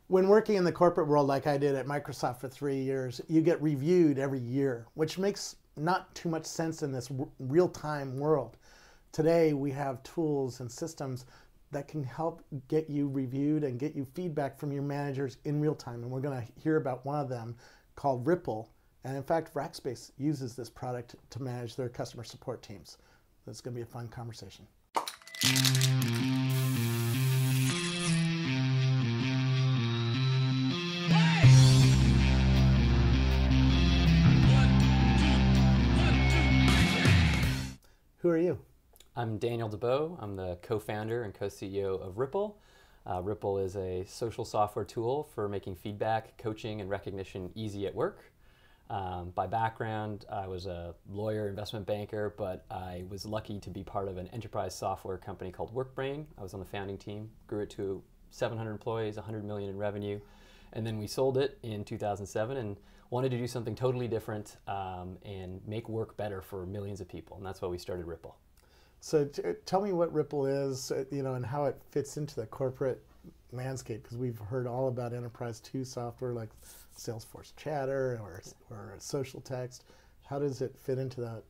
When working in the corporate world like I did at Microsoft for 3 years, you get reviewed every year, which makes not too much sense in this real-time world. Today, we have tools and systems that can help get you reviewed and get you feedback from your managers in real time. And we're going to hear about one of them called Rypple. And in fact, Rackspace uses this product to manage their customer support teams. So it's going to be a fun conversation. Who are you? I'm Daniel DeBow. I'm the co-founder and co-CEO of Rypple. Rypple is a social software tool for making feedback, coaching, and recognition easy at work. By background, I was a lawyer, investment banker, but I was lucky to be part of an enterprise software company called WorkBrain. I was on the founding team, grew it to 700 employees, 100 million in revenue, and then we sold it in 2007 and wanted to do something totally different and make work better for millions of people, and that's why we started Rypple. So tell me what Rypple is, and how it fits into the corporate landscape, because we've heard all about Enterprise 2 software like Salesforce Chatter or social text. How does it fit into that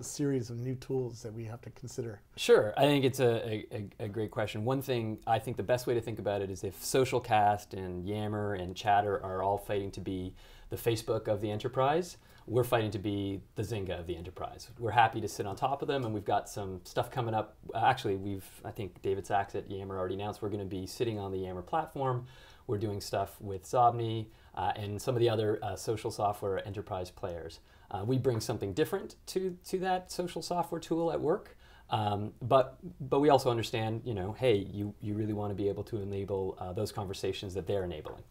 series of new tools that we have to consider? Sure, I think it's a great question. One thing, I think the best way to think about it is if Socialcast and Yammer and Chatter are all fighting to be the Facebook of the enterprise, we're fighting to be the Zynga of the enterprise. We're happy to sit on top of them, and we've got some stuff coming up. Actually, I think David Sachs at Yammer already announced we're going to be sitting on the Yammer platform. We're doing stuff with Zobni and some of the other social software enterprise players. We bring something different to that social software tool at work, but we also understand, hey, you really want to be able to enable those conversations that they're enabling.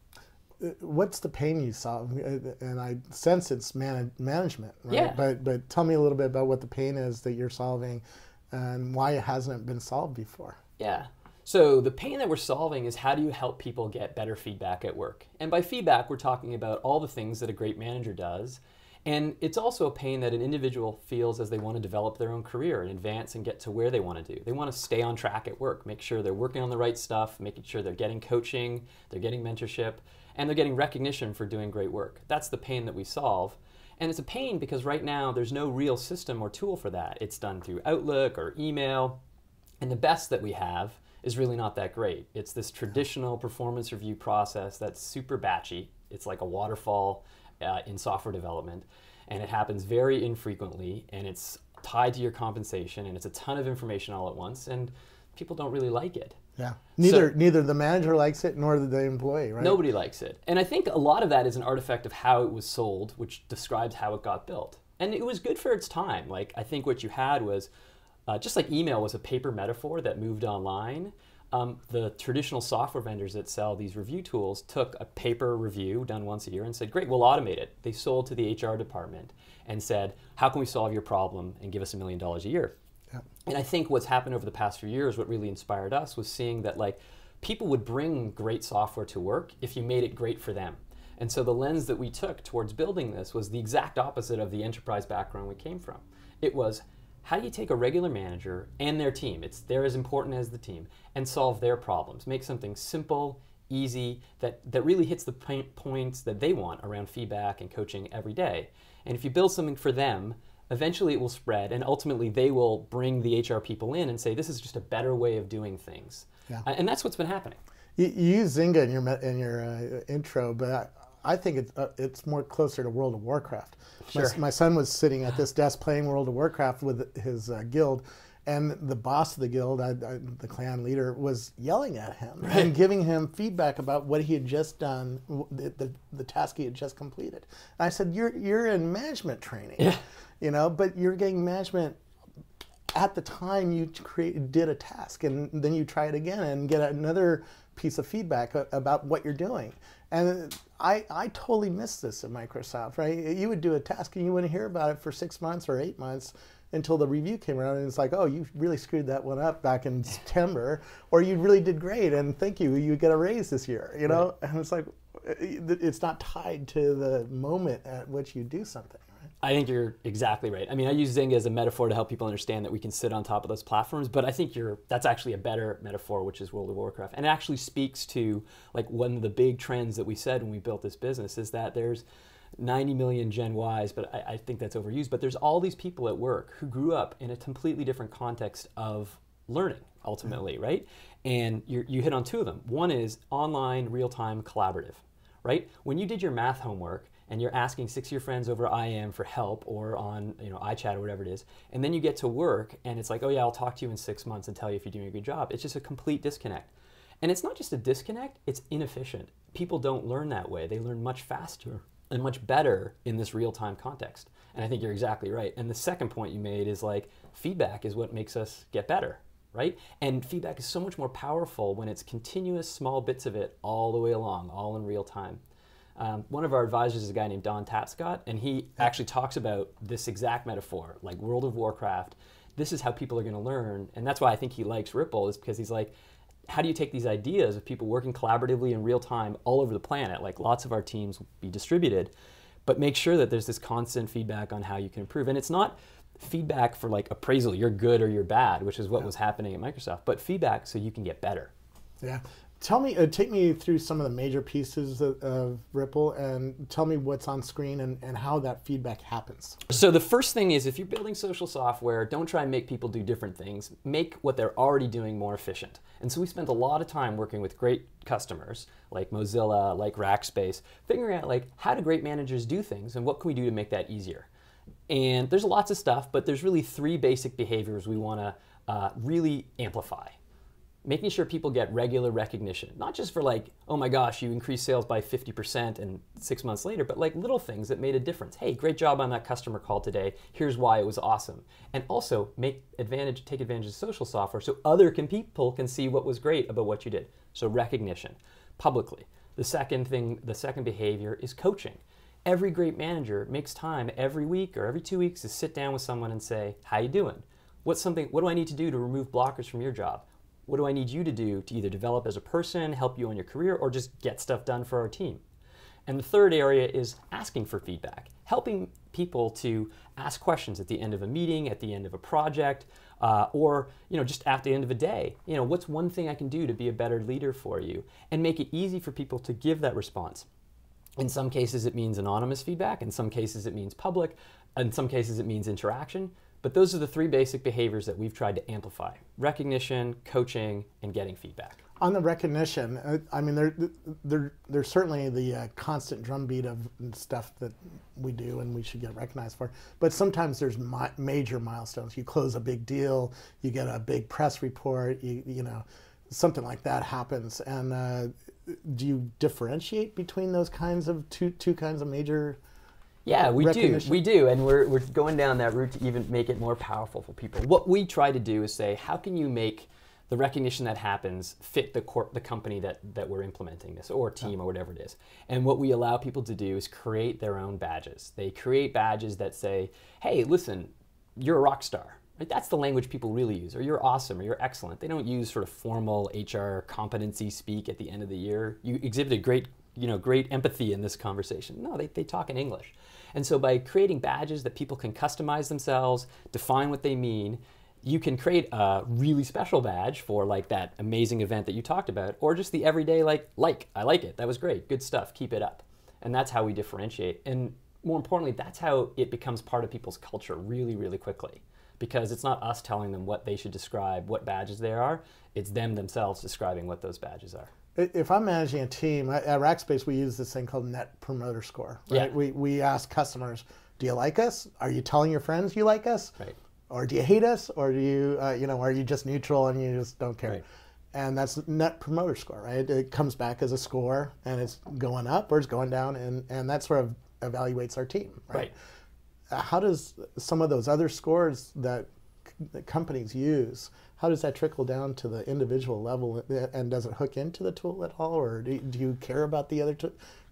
What's the pain you solve? And I sense it's management, right? Yeah. But tell me a little bit about what the pain is that you're solving and why it hasn't been solved before. Yeah. So the pain that we're solving is how do you help people get better feedback at work? And by feedback, we're talking about all the things that a great manager does. And it's also a pain that an individual feels as they want to develop their own career and advance and get to where they want to do. They want to stay on track at work, make sure they're working on the right stuff, making sure they're getting coaching, they're getting mentorship, and they're getting recognition for doing great work. That's the pain that we solve. And it's a pain because right now there's no real system or tool for that. It's done through Outlook or email. And the best that we have is really not that great. It's this traditional performance review process that's super batchy. It's like a waterfall in software development. And it happens very infrequently. And it's tied to your compensation. And it's a ton of information all at once. And people don't really like it. Yeah. Neither the manager likes it nor the employee, right? Nobody likes it. And I think a lot of that is an artifact of how it was sold, which describes how it got built. And it was good for its time. Like, I think what you had was, just like email was a paper metaphor that moved online, the traditional software vendors that sell these review tools took a paper review done once a year and said, great, we'll automate it. They sold to the HR department and said, how can we solve your problem and give us $1 million a year? Yeah. And I think what's happened over the past few years, what really inspired us was seeing that people would bring great software to work if you made it great for them. And so the lens that we took towards building this was the exact opposite of the enterprise background we came from. It was, how do you take a regular manager and their team, they're as important as the team, and solve their problems? Make something simple, easy, that really hits the points that they want around feedback and coaching every day. And if you build something for them, eventually it will spread, and ultimately they will bring the HR people in and say, this is just a better way of doing things. Yeah. And that's what's been happening. You use Zynga in your intro, but I think it's more closer to World of Warcraft. Sure. My son was sitting at this desk playing World of Warcraft with his guild, and the boss of the guild, the clan leader, was yelling at him and giving him feedback about what he had just done, the task he had just completed. And I said, you're in management training, but you're getting management at the time you did a task, and then you try it again and get another piece of feedback about what you're doing. And I totally missed this at Microsoft, right? You would do a task and you wouldn't hear about it for 6 months or 8 months until the review came around, and it's like, oh, you really screwed that one up back in September, or you really did great, and thank you, you get a raise this year, Right. And it's like, it's not tied to the moment at which you do something, right? I think you're exactly right. I mean, I use Zynga as a metaphor to help people understand that we can sit on top of those platforms, but I think that's actually a better metaphor, which is World of Warcraft. And it actually speaks to like one of the big trends that we said when we built this business is that there's 90 million Gen Ys, but I think that's overused, but there's all these people at work who grew up in a completely different context of learning, ultimately, right? And you hit on two of them. One is online, real-time, collaborative, right? When you did your math homework, and you're asking 6 of your friends over IM for help or on iChat or whatever it is, and then you get to work and it's like, oh yeah, I'll talk to you in 6 months and tell you if you're doing a good job. It's just a complete disconnect. And it's not just a disconnect, it's inefficient. People don't learn that way. They learn much faster and much better in this real-time context. And I think you're exactly right. And the second point you made is like, feedback is what makes us get better, right? And feedback is so much more powerful when it's continuous small bits of it all the way along, all in real time. One of our advisors is a guy named Don Tapscott, and he actually talks about this exact metaphor, like World of Warcraft. This is how people are going to learn, and that's why I think he likes Rypple, is because he's like, how do you take these ideas of people working collaboratively in real time all over the planet, like lots of our teams will be distributed, but make sure that there's this constant feedback on how you can improve. And it's not feedback for like appraisal, you're good or you're bad, which is what was happening at Microsoft, but feedback so you can get better. Yeah. Take me through some of the major pieces of Rypple and tell me what's on screen and how that feedback happens. So the first thing is, if you're building social software, don't try and make people do different things. Make what they're already doing more efficient. And so we spent a lot of time working with great customers like Mozilla, like Rackspace, figuring out like how do great managers do things and what can we do to make that easier. And there's lots of stuff, but there's really 3 basic behaviors we want to really amplify. Making sure people get regular recognition, not just for like, oh my gosh, you increased sales by 50% and 6 months later, but like little things that made a difference. Hey, great job on that customer call today. Here's why it was awesome. And also take advantage of social software so other people can see what was great about what you did. So recognition, publicly. The second behavior is coaching. Every great manager makes time every week or every 2 weeks to sit down with someone and say, how you doing? What do I need to do to remove blockers from your job? What do I need you to do to either develop as a person, help you on your career, or just get stuff done for our team? And the third area is asking for feedback, helping people to ask questions at the end of a meeting, at the end of a project, or just at the end of a day. What's one thing I can do to be a better leader for you? And make it easy for people to give that response. In some cases, it means anonymous feedback. In some cases, it means public. In some cases, it means interaction. But those are the 3 basic behaviors that we've tried to amplify: recognition, coaching, and getting feedback. On the recognition, I mean, there's certainly the constant drumbeat of stuff that we do and we should get recognized for. But sometimes there's major milestones. You close a big deal, you get a big press report, something like that happens. And do you differentiate between those kinds of two kinds of major? Yeah, we do, and we're going down that route to even make it more powerful for people. What we try to do is say, how can you make the recognition that happens fit the company that we're implementing this, or team, or whatever it is. And what we allow people to do is create their own badges. They create badges that say, hey, listen, you're a rock star. Right? That's the language people really use, or you're awesome, or you're excellent. They don't use sort of formal HR competency speak at the end of the year. You exhibited great empathy in this conversation. No, they talk in English. And so by creating badges that people can customize themselves, define what they mean, you can create a really special badge for like that amazing event that you talked about, or just the everyday I like it, that was great, good stuff, keep it up. And that's how we differentiate. And more importantly, that's how it becomes part of people's culture really, really quickly. Because it's not us telling them what they should describe, what badges they are, it's them themselves describing what those badges are. If I'm managing a team, at Rackspace we use this thing called Net Promoter Score. Right? Yeah. We ask customers, do you like us? Are you telling your friends you like us? Right. Or do you hate us? Or do you, are you just neutral and you just don't care? Right. And that's Net Promoter Score, right? It comes back as a score, and it's going up or it's going down, and that sort of evaluates our team, right? How does some of those other scores that companies use, how does that trickle down to the individual level, and does it hook into the tool at all, or do you care about the other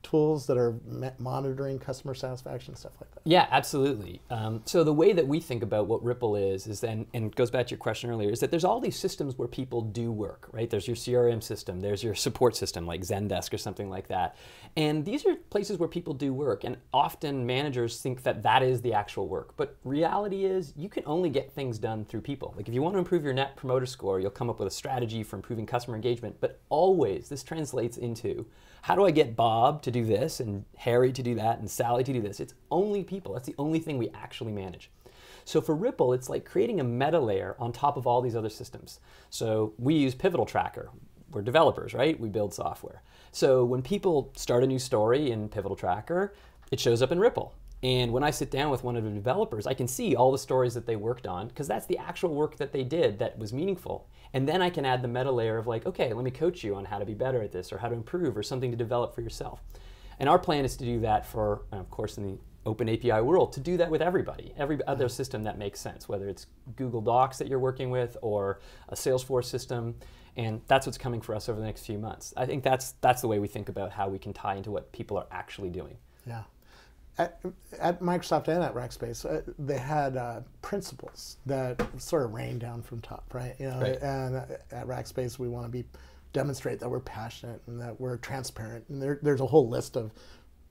tools that are monitoring customer satisfaction, stuff like that? Yeah, absolutely. So the way that we think about what Rypple is then, and it goes back to your question earlier, is that there's all these systems where people do work, right? There's your CRM system, there's your support system like Zendesk or something like that. And these are places where people do work, and often managers think that that is the actual work. But reality is you can only get things done through people. Like if you want to improve your net promoter score, you'll come up with a strategy for improving customer engagement, but always this translates into how do I get Bob to do this and Harry to do that and Sally to do this? It's only people. That's the only thing we actually manage. So for Rypple, it's like creating a meta layer on top of all these other systems. So we use Pivotal Tracker. We're developers, right? We build software. So when people start a new story in Pivotal Tracker, it shows up in Rypple. And when I sit down with one of the developers, I can see all the stories that they worked on because that's the actual work that they did that was meaningful. And then I can add the meta layer of like, okay, let me coach you on how to be better at this or how to improve or something to develop for yourself. And our plan is to do that for, of course, in the open API world, to do that with everybody, every other system that makes sense, whether it's Google Docs that you're working with or a Salesforce system. And that's what's coming for us over the next few months. I think that's the way we think about how we can tie into what people are actually doing. Yeah. At Microsoft and at Rackspace, they had principles that sort of rained down from top, right? You know, Right. And at Rackspace, we want to demonstrate that we're passionate and that we're transparent. And there's a whole list of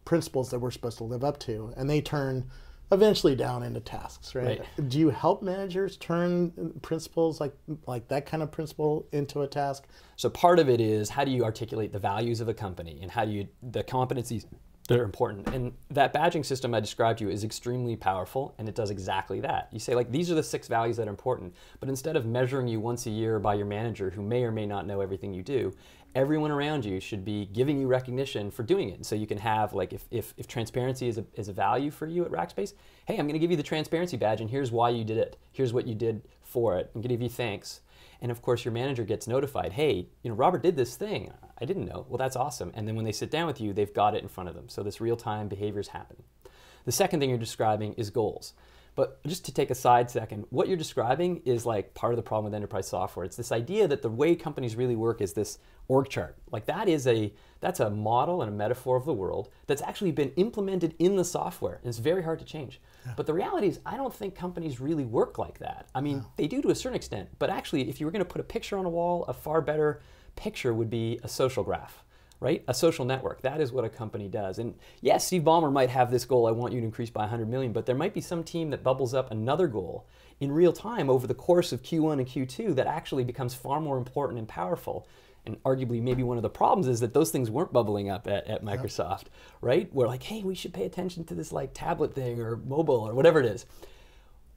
principles that we're supposed to live up to, and they turn eventually down into tasks, right? Do you help managers turn principles like that kind of principle into a task? So part of it is how do you articulate the values of a company and how do you, the competencies that are important. And that badging system I described to you is extremely powerful, and it does exactly that. You say like, these are the 6 values that are important, but instead of measuring you once a year by your manager who may or may not know everything you do, everyone around you should be giving you recognition for doing it. So you can have like, if transparency is a value for you at Rackspace, hey, I'm gonna give you the transparency badge and here's why you did it. Here's what you did for it. I'm gonna give you thanks. And of course your manager gets notified, hey, you know, Robert did this thing. I didn't know. Well, that's awesome. And then when they sit down with you, they've got it in front of them. So this real-time behavior is happening. The second thing you're describing is goals. But just to take a side second, what you're describing is like part of the problem with enterprise software. It's this idea that the way companies really work is this org chart. Like that's a model and a metaphor of the world that's actually been implemented in the software. And it's very hard to change. Yeah. But the reality is I don't think companies really work like that. I mean, they do to a certain extent, but actually if you were going to put a picture on a wall, a far better picture would be a social graph. Right? A social network. That is what a company does. And yes, Steve Ballmer might have this goal, I want you to increase by 100 million, but there might be some team that bubbles up another goal in real time over the course of Q1 and Q2 that actually becomes far more important and powerful. And arguably maybe one of the problems is that those things weren't bubbling up at Microsoft, right? We're like, hey, we should pay attention to this like tablet thing or mobile or whatever it is.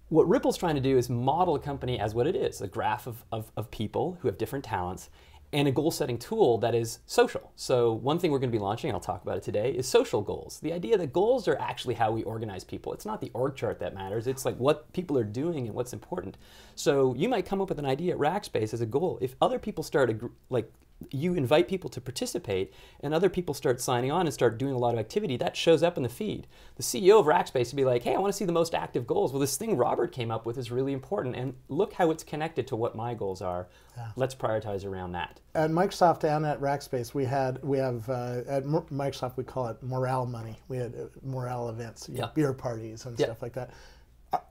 What Rypple's trying to do is model a company as what it is, a graph of people who have different talents, and a goal-setting tool that is social. So one thing we're going to be launching, and I'll talk about it today, is social goals. The idea that goals are actually how we organize people. It's not the org chart that matters. It's like what people are doing and what's important. So you might come up with an idea at Rackspace as a goal. If other people start, like you invite people to participate and other people start signing on and start doing a lot of activity, that shows up in the feed. The CEO of Rackspace would be like, hey, I want to see the most active goals. Well, this thing Robert came up with is really important, and look how it's connected to what my goals are. Yeah. Let's prioritize around that. At Microsoft and at Rackspace, we have at Microsoft we call it morale money. We had morale events, beer parties and stuff like that.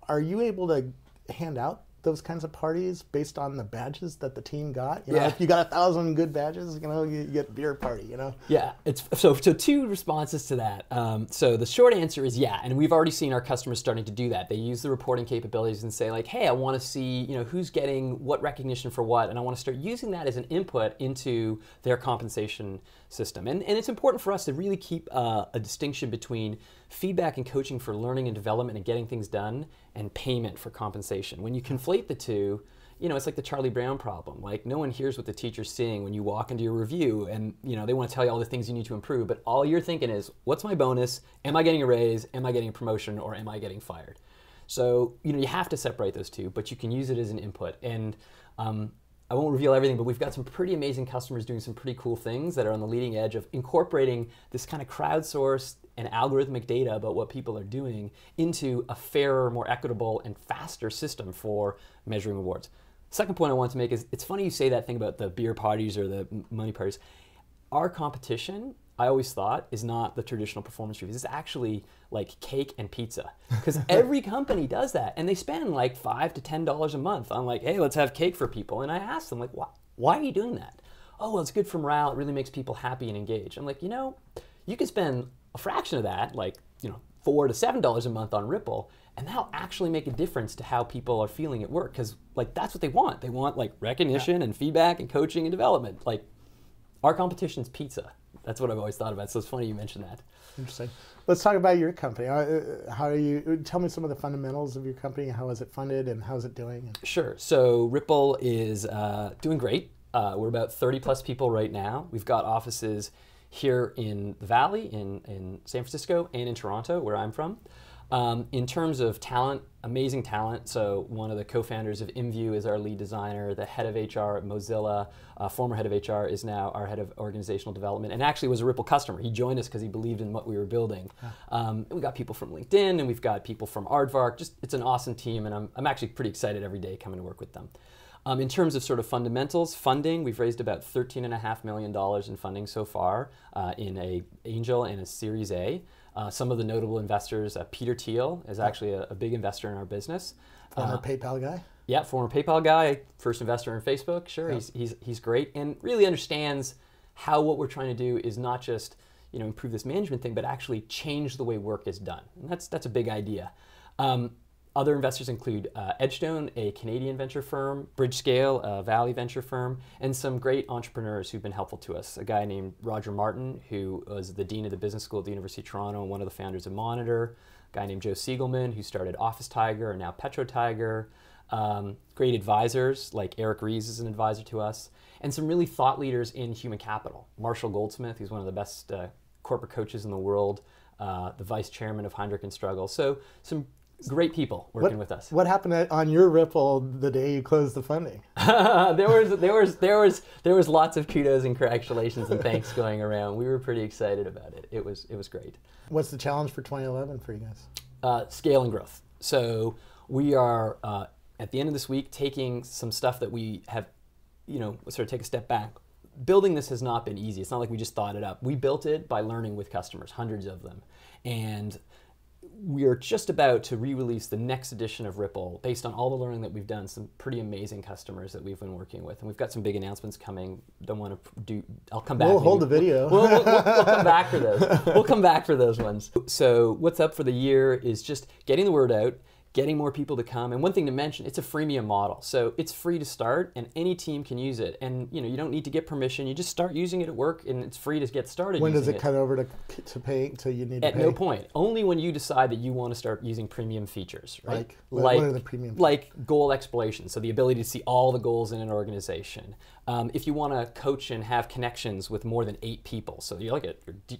Are you able to hand out those kinds of parties based on the badges that the team got? You know, if you got 1,000 good badges, you know, you get beer party, you know? Yeah, it's so 2 responses to that. So the short answer is yeah, and we've already seen our customers starting to do that. They use the reporting capabilities and say like, hey, I want to see, you know, who's getting what recognition for what, and I want to start using that as an input into their compensation system. And it's important for us to really keep a distinction between feedback and coaching for learning and development and getting things done and payment for compensation. When you conflate the two, you know, it's like the Charlie Brown problem. Like no one hears what the teacher's saying when you walk into your review and, you know, they want to tell you all the things you need to improve, but all you're thinking is, what's my bonus? Am I getting a raise? Am I getting a promotion? Or am I getting fired? So, you know, you have to separate those two, but you can use it as an input. And I won't reveal everything, but we've got some pretty amazing customers doing some pretty cool things that are on the leading edge of incorporating this kind of crowdsourced and algorithmic data about what people are doing into a fairer, more equitable, and faster system for measuring rewards. Second point I want to make is, it's funny you say that thing about the beer parties or the money parties. Our competition I always thought, is not the traditional performance reviews. It's actually like cake and pizza, because every company does that, and they spend like $5 to $10 a month on like, hey, let's have cake for people. And I asked them like, why are you doing that? Oh, well, it's good for morale. It really makes people happy and engaged. I'm like, you could spend a fraction of that, like $4 to $7 a month on Rypple, and that'll actually make a difference to how people are feeling at work, because like that's what they want. They want like recognition and feedback and coaching and development. Like our competition's pizza. That's what I've always thought about. So it's funny you mentioned that. Interesting. Let's talk about your company. How do you tell me some of the fundamentals of your company? How is it funded and how's it doing? Sure. So Rypple is doing great. We're about 30 plus people right now. We've got offices here in the Valley, in San Francisco, and in Toronto, where I'm from. In terms of talent, amazing talent. So one of the co-founders of InView is our lead designer. The head of HR at Mozilla, former head of HR, is now our head of organizational development, and actually was a Rypple customer. He joined us because he believed in what we were building. We got people from LinkedIn, and we've got people from Aardvark. It's an awesome team, and I'm actually pretty excited every day coming to work with them. In terms of sort of fundamentals, funding, we've raised about $13.5 million in funding so far in an angel and a Series A. Some of the notable investors, Peter Thiel is actually a big investor in our business. Former PayPal guy? Yeah, former PayPal guy, first investor in Facebook. Sure, yeah. He's great and really understands how what we're trying to do is not just improve this management thing, but actually change the way work is done. And that's a big idea. Other investors include Edgestone, a Canadian venture firm, BridgeScale, a Valley venture firm, and some great entrepreneurs who've been helpful to us. A guy named Roger Martin, who was the dean of the business school at the University of Toronto and one of the founders of Monitor. A guy named Joe Siegelman, who started Office Tiger and now Petro Tiger. Great advisors, like Eric Rees is an advisor to us. And some really thought leaders in human capital. Marshall Goldsmith, who's one of the best corporate coaches in the world, the vice chairman of Heinrich and Struggle. So some great people working with us. What happened on your Rypple the day you closed the funding? there was lots of kudos and congratulations and thanks going around. We were pretty excited about it. It was great. What's the challenge for 2011 for you guys? Scale and growth. So we are at the end of this week taking some stuff that we have, sort of take a step back. Building this has not been easy. It's not like we just thought it up. We built it by learning with customers, hundreds of them, and we are just about to re-release the next edition of Rypple based on all the learning that we've done, some pretty amazing customers that we've been working with. And we've got some big announcements coming. Don't want to do, I'll come back. We'll hold the video. We'll come back for those. We'll come back for those ones. So what's up for the year is just getting the word out, getting more people to come. And one thing to mention, it's a freemium model. So it's free to start and any team can use it. And you don't need to get permission. You just start using it at work and it's free to get started. When does it cut over to pay, so you need to pay? At no point. Only when you decide that you want to start using premium features, right? What are the premium features? Like goal exploration, so the ability to see all the goals in an organization. If you want to coach and have connections with more than 8 people, so you're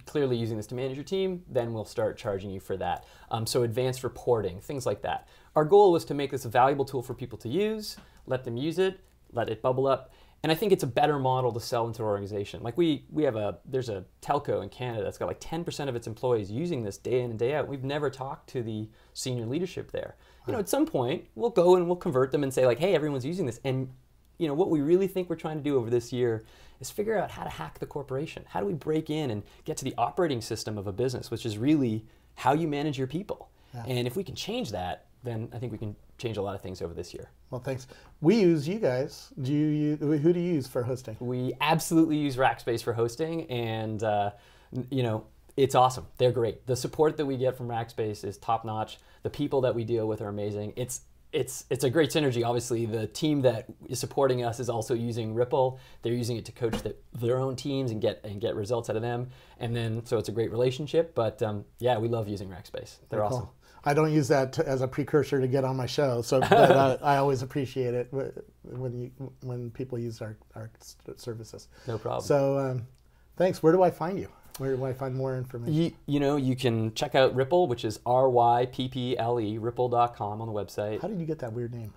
clearly using this to manage your team, then we'll start charging you for that. So advanced reporting, things like that. Our goal was to make this a valuable tool for people to use, let them use it, let it bubble up. And I think it's a better model to sell into an organization. Like there's a telco in Canada that's got like 10% of its employees using this day in and day out. We've never talked to the senior leadership there. At some point, we'll go and we'll convert them and say like, hey, everyone's using this. And what we really think we're trying to do over this year is figure out how to hack the corporation. How do we break in and get to the operating system of a business, which is really how you manage your people. Yeah. And if we can change that, then I think we can change a lot of things over this year. Well, thanks. We use you guys. Who do you use for hosting? We absolutely use Rackspace for hosting, and it's awesome. They're great. The support that we get from Rackspace is top notch. The people that we deal with are amazing. It's a great synergy. Obviously, the team that is supporting us is also using Rypple. They're using it to coach their own teams and get results out of them. And then, so it's a great relationship. But yeah, we love using Rackspace. They're awesome. Cool. I don't use that as a precursor to get on my show, so but I always appreciate it when people use our services. No problem. So thanks. Where do I find you? Where do I find more information? You can check out Rypple, which is R-Y-P-P-L-E, Rypple.com on the website. How did you get that weird name?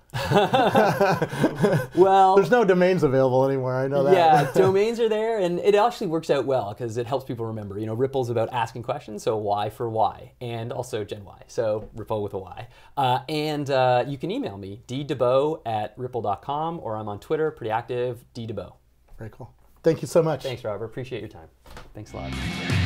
Well, there's no domains available anymore. I know that. Yeah, domains are there, and it actually works out well because it helps people remember. Rypple's about asking questions, so Y for why, and also Gen Y, so Rypple with a Y. And you can email me, ddebow@rypple.com, or I'm on Twitter, pretty active, ddebow. Very cool. Thank you so much. Thanks, Robert. Appreciate your time. Thanks a lot.